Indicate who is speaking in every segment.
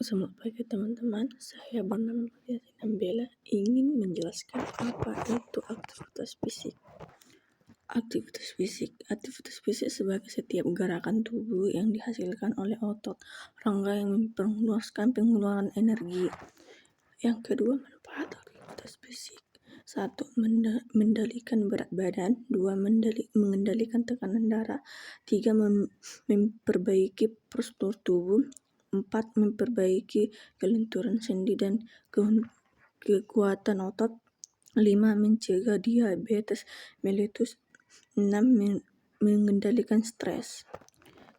Speaker 1: Selamat pagi teman-teman, saya bernama Yasin Bella ingin menjelaskan apa itu aktivitas fisik. Aktivitas fisik sebagai setiap gerakan tubuh yang dihasilkan oleh otot, rongga yang memperluaskan pengeluaran energi. Yang kedua, manfaat aktivitas fisik. 1. Mengendalikan berat badan. 2. Mengendalikan tekanan darah. 3. Memperbaiki postur tubuh. 4. Memperbaiki kelenturan sendi dan kekuatan otot. 5. Mencegah diabetes mellitus. 6. Mengendalikan stres.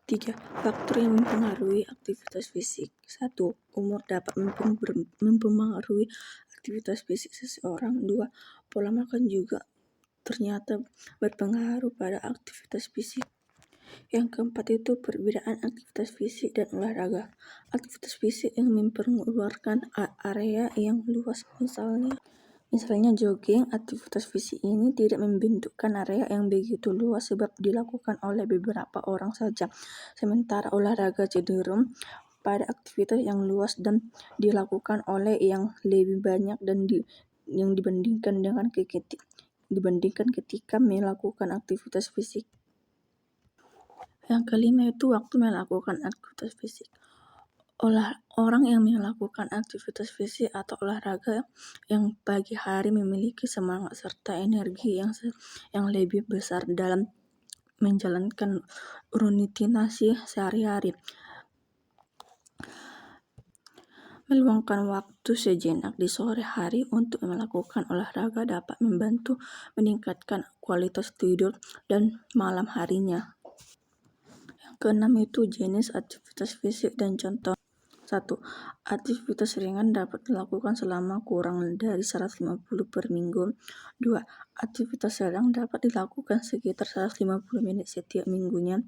Speaker 1: 3. Faktor yang mempengaruhi aktivitas fisik. 1. Umur dapat mempengaruhi aktivitas fisik seseorang. 2. Pola makan juga ternyata berpengaruh pada aktivitas fisik. Yang keempat itu perbedaan aktivitas fisik dan olahraga. Aktivitas fisik yang memperluarkan area yang luas, misalnya jogging. Aktivitas fisik ini tidak membentukkan area yang begitu luas sebab dilakukan oleh beberapa orang saja. Sementara olahraga cenderung pada aktivitas yang luas dan dilakukan oleh yang lebih banyak dan yang dibandingkan ketika melakukan aktivitas fisik. Yang kelima itu waktu melakukan aktivitas fisik. Orang yang melakukan aktivitas fisik atau olahraga yang pagi hari memiliki semangat serta energi yang lebih besar dalam menjalankan rutinitas sehari-hari. Meluangkan waktu sejenak di sore hari untuk melakukan olahraga dapat membantu meningkatkan kualitas tidur dan malam harinya. Yang keenam itu jenis aktivitas fisik dan contoh. 1. Aktivitas ringan dapat dilakukan selama kurang dari 150 per minggu. 2. Aktivitas sedang dapat dilakukan sekitar 150 menit setiap minggunya.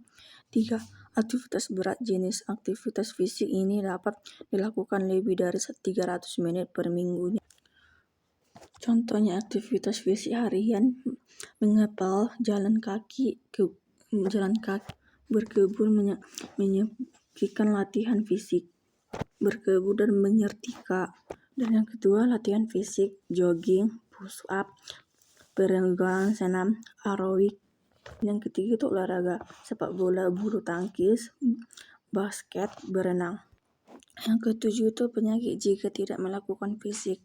Speaker 1: 3. Aktivitas berat. Jenis aktivitas fisik ini dapat dilakukan lebih dari 300 menit per minggunya. Contohnya aktivitas fisik harian: mengepel, jalan kaki, berkebun, menyepikan latihan fisik, berkebun dan menyetrika. Dan yang kedua, latihan fisik, jogging, push up, peregangan senam, aerobik. Yang ketiga itu olahraga, sepak bola, bulu tangkis, basket, berenang. Yang ketujuh itu penyakit jika tidak melakukan fisik.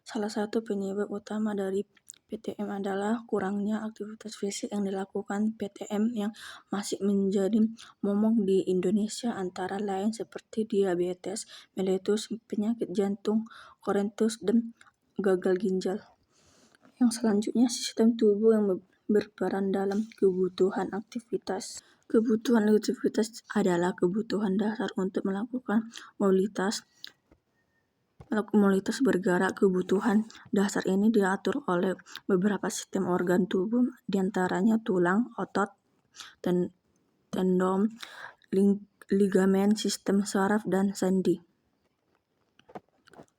Speaker 1: Salah satu penyebab utama dari PTM adalah kurangnya aktivitas fisik yang dilakukan. PTM yang masih menjadi momok di Indonesia antara lain seperti diabetes mellitus, penyakit jantung, koronavirus, dan gagal ginjal. Yang selanjutnya, sistem tubuh yang berperan dalam kebutuhan aktivitas. Kebutuhan aktivitas adalah kebutuhan dasar untuk melakukan mobilitas bergerak. Kebutuhan dasar ini diatur oleh beberapa sistem organ tubuh, diantaranya tulang, otot, tendon, ligamen, sistem saraf, dan sendi.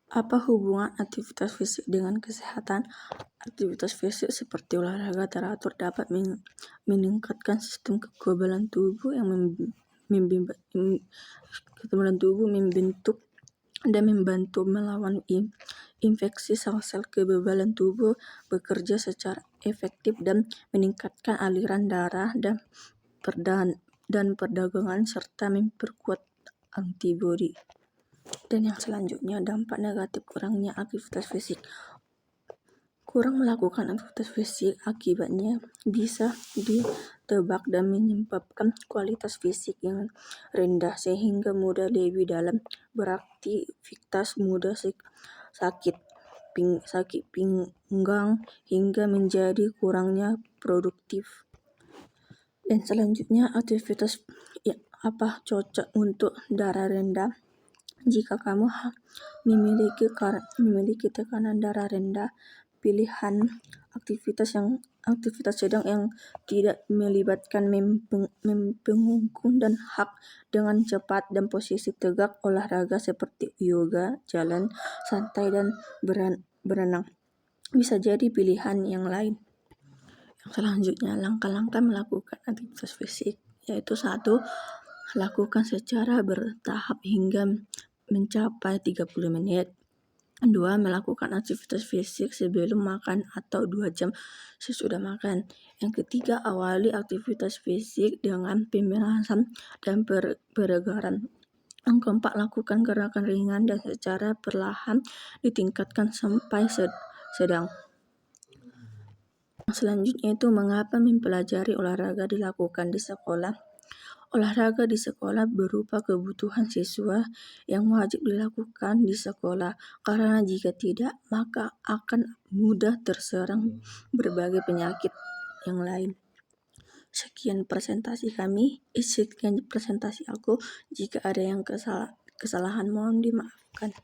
Speaker 1: Apa hubungan aktivitas fisik dengan kesehatan? Aktivitas fisik seperti olahraga teratur dapat meningkatkan sistem kekebalan tubuh yang membentuk dan membantu melawan infeksi. Sel-sel kekebalan tubuh bekerja secara efektif dan meningkatkan aliran darah dan perdagangan serta memperkuat antibodi. Dan yang selanjutnya, dampak negatif kurangnya aktivitas fisik. Kurang melakukan aktivitas fisik akibatnya bisa ditebak dan menyebabkan kualitas fisik yang rendah sehingga mudah lebih dalam beraktivitas, mudah sakit pinggang hingga menjadi kurangnya produktif. Dan selanjutnya, aktivitas cocok untuk darah rendah. Jika kamu memiliki tekanan darah rendah, pilihan aktivitas sedang yang tidak melibatkan membengkung dan hak dengan cepat dan posisi tegak. Olahraga seperti yoga, jalan santai, dan berenang bisa jadi pilihan yang lain. Yang selanjutnya, langkah-langkah melakukan aktivitas fisik, yaitu 1. Lakukan secara bertahap hingga mencapai 30 menit. 2. Melakukan aktivitas fisik sebelum makan atau 2 jam sesudah makan. Yang ketiga, awali aktivitas fisik dengan pemanasan dan peregaran. Yang keempat, lakukan gerakan ringan dan secara perlahan ditingkatkan sampai sedang. Selanjutnya itu mengapa mempelajari olahraga dilakukan di sekolah. Olahraga di sekolah berupa kebutuhan siswa yang wajib dilakukan di sekolah, karena jika tidak, maka akan mudah terserang berbagai penyakit yang lain. Sekian presentasi aku. Jika ada yang kesalahan mohon dimaafkan.